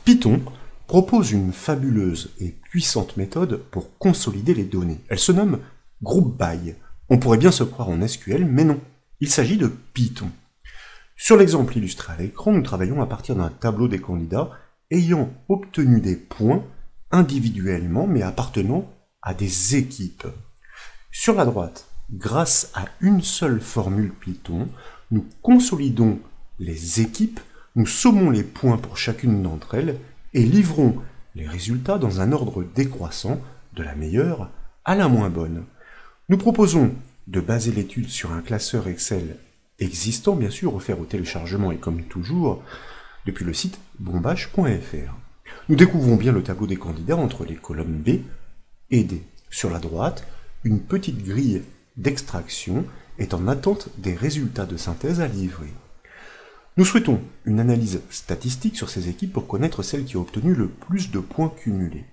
Python propose une fabuleuse et puissante méthode pour consolider les données. Elle se nomme Group By. On pourrait bien se croire en SQL, mais non. Il s'agit de Python. Sur l'exemple illustré à l'écran, nous travaillons à partir d'un tableau des candidats ayant obtenu des points individuellement, mais appartenant à des équipes. Sur la droite, grâce à une seule formule Python, nous consolidons les équipes, nous sommons les points pour chacune d'entre elles et livrons les résultats dans un ordre décroissant de la meilleure à la moins bonne. Nous proposons de baser l'étude sur un classeur Excel existant, bien sûr, offert au téléchargement et comme toujours, depuis le site bombache.fr. Nous découvrons bien le tableau des candidats entre les colonnes B et D. Sur la droite, une petite grille d'extraction est en attente des résultats de synthèse à livrer. Nous souhaitons une analyse statistique sur ces équipes pour connaître celle qui a obtenu le plus de points cumulés.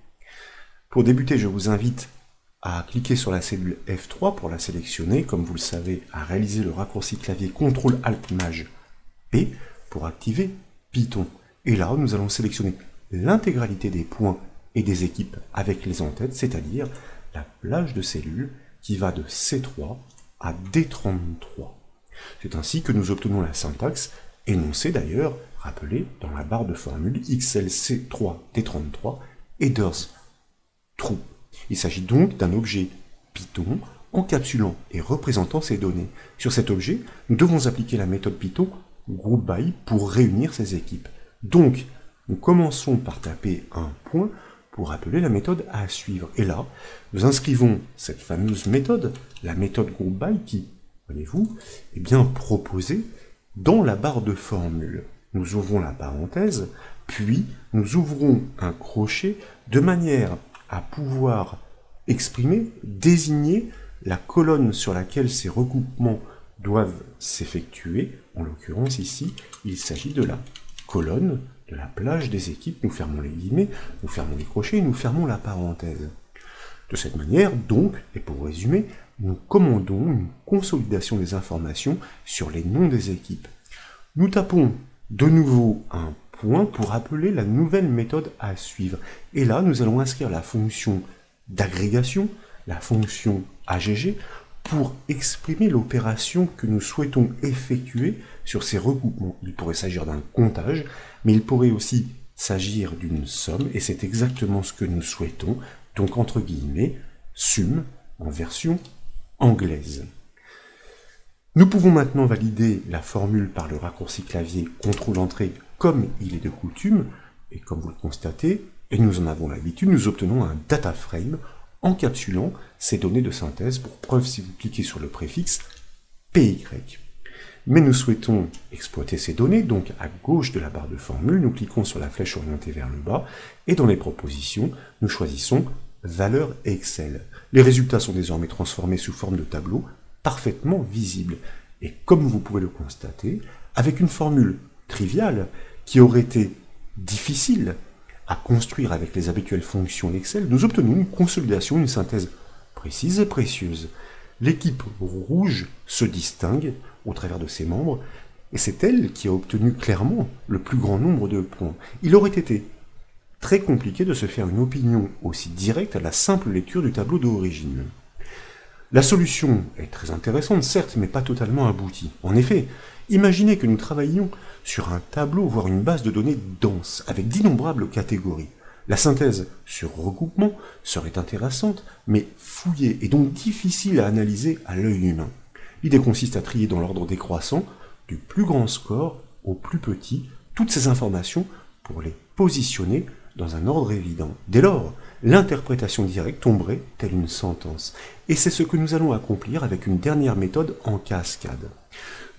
Pour débuter, je vous invite à cliquer sur la cellule F3 pour la sélectionner, comme vous le savez, à réaliser le raccourci clavier CTRL-ALT-MAJ-P pour activer Python. Et là, nous allons sélectionner l'intégralité des points et des équipes avec les en-têtes, c'est-à-dire la plage de cellules qui va de C3 à D33. C'est ainsi que nous obtenons la syntaxe énoncée d'ailleurs, rappelée dans la barre de formule XLC3D33 headers true. Il s'agit donc d'un objet Python encapsulant et représentant ces données. Sur cet objet, nous devons appliquer la méthode Python GroupBy pour réunir ces équipes. Donc, nous commençons par taper un point pour appeler la méthode à suivre. Et là, nous inscrivons cette fameuse méthode, la méthode GroupBy qui, voyez-vous, est bien proposée dans la barre de formule. Nous ouvrons la parenthèse, puis nous ouvrons un crochet de manière à pouvoir exprimer, désigner la colonne sur laquelle ces recoupements doivent s'effectuer. En l'occurrence ici, il s'agit de la colonne de la plage des équipes. Nous fermons les guillemets, nous fermons les crochets et nous fermons la parenthèse. De cette manière, donc, et pour résumer, nous commandons une consolidation des informations sur les noms des équipes. Nous tapons de nouveau un point pour appeler la nouvelle méthode à suivre. Et là, nous allons inscrire la fonction d'agrégation, la fonction AGG, pour exprimer l'opération que nous souhaitons effectuer sur ces recoupements. Il pourrait s'agir d'un comptage, mais il pourrait aussi s'agir d'une somme, et c'est exactement ce que nous souhaitons, donc entre guillemets, sum en version anglaise. Nous pouvons maintenant valider la formule par le raccourci clavier CTRL-Entrée comme il est de coutume, et comme vous le constatez, et nous en avons l'habitude, nous obtenons un data frame encapsulant ces données de synthèse, pour preuve si vous cliquez sur le préfixe PY. Mais nous souhaitons exploiter ces données, donc à gauche de la barre de formule, nous cliquons sur la flèche orientée vers le bas, et dans les propositions, nous choisissons Valeur Excel. Les résultats sont désormais transformés sous forme de tableau, parfaitement visibles. Et comme vous pouvez le constater, avec une formule triviale qui aurait été difficile à construire avec les habituelles fonctions Excel, nous obtenons une consolidation, une synthèse précise et précieuse. L'équipe rouge se distingue au travers de ses membres, et c'est elle qui a obtenu clairement le plus grand nombre de points. Il aurait été très compliqué de se faire une opinion aussi directe à la simple lecture du tableau d'origine. La solution est très intéressante, certes, mais pas totalement aboutie. En effet, imaginez que nous travaillions sur un tableau, voire une base de données dense, avec d'innombrables catégories. La synthèse sur recoupement serait intéressante, mais fouillée et donc difficile à analyser à l'œil humain. L'idée consiste à trier dans l'ordre décroissant, du plus grand score au plus petit, toutes ces informations pour les positionner dans un ordre évident. Dès lors, l'interprétation directe tomberait telle une sentence. Et c'est ce que nous allons accomplir avec une dernière méthode en cascade.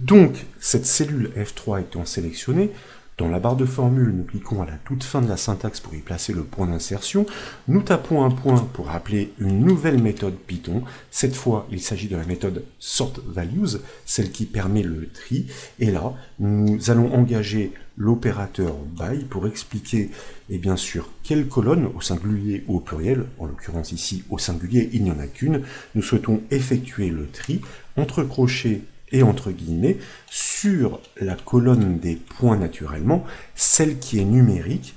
Donc, cette cellule F3 étant sélectionnée, dans la barre de formule, nous cliquons à la toute fin de la syntaxe pour y placer le point d'insertion. Nous tapons un point pour appeler une nouvelle méthode Python. Cette fois, il s'agit de la méthode sortValues, celle qui permet le tri. Et là, nous allons engager l'opérateur by pour expliquer, et bien sûr, quelle colonne, au singulier ou au pluriel, en l'occurrence ici au singulier, il n'y en a qu'une, nous souhaitons effectuer le tri entre crochets et entre guillemets, sur la colonne des points naturellement, celle qui est numérique,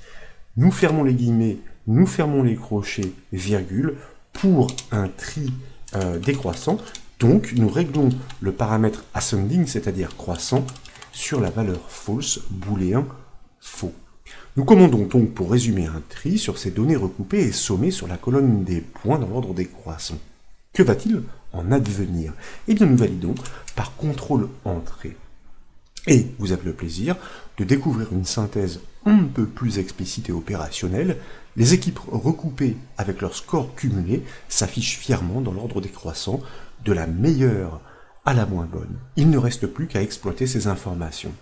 nous fermons les guillemets, nous fermons les crochets, virgule, pour un tri décroissant. Donc, nous réglons le paramètre ascending, c'est-à-dire croissant, sur la valeur false, booléen faux. Nous commandons donc pour résumer un tri sur ces données recoupées et sommées sur la colonne des points dans l'ordre décroissant. Que va-t-il en advenir? Eh bien, nous validons par contrôle entrée. Et vous avez le plaisir de découvrir une synthèse un peu plus explicite et opérationnelle. Les équipes recoupées avec leur score cumulé s'affichent fièrement dans l'ordre décroissant de la meilleure à la moins bonne. Il ne reste plus qu'à exploiter ces informations.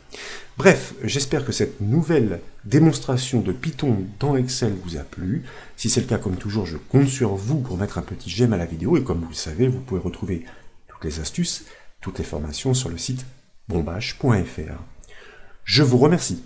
Bref, j'espère que cette nouvelle démonstration de Python dans Excel vous a plu. Si c'est le cas, comme toujours, je compte sur vous pour mettre un petit j'aime à la vidéo. Et comme vous le savez, vous pouvez retrouver toutes les astuces, toutes les formations sur le site bombache.fr. Je vous remercie.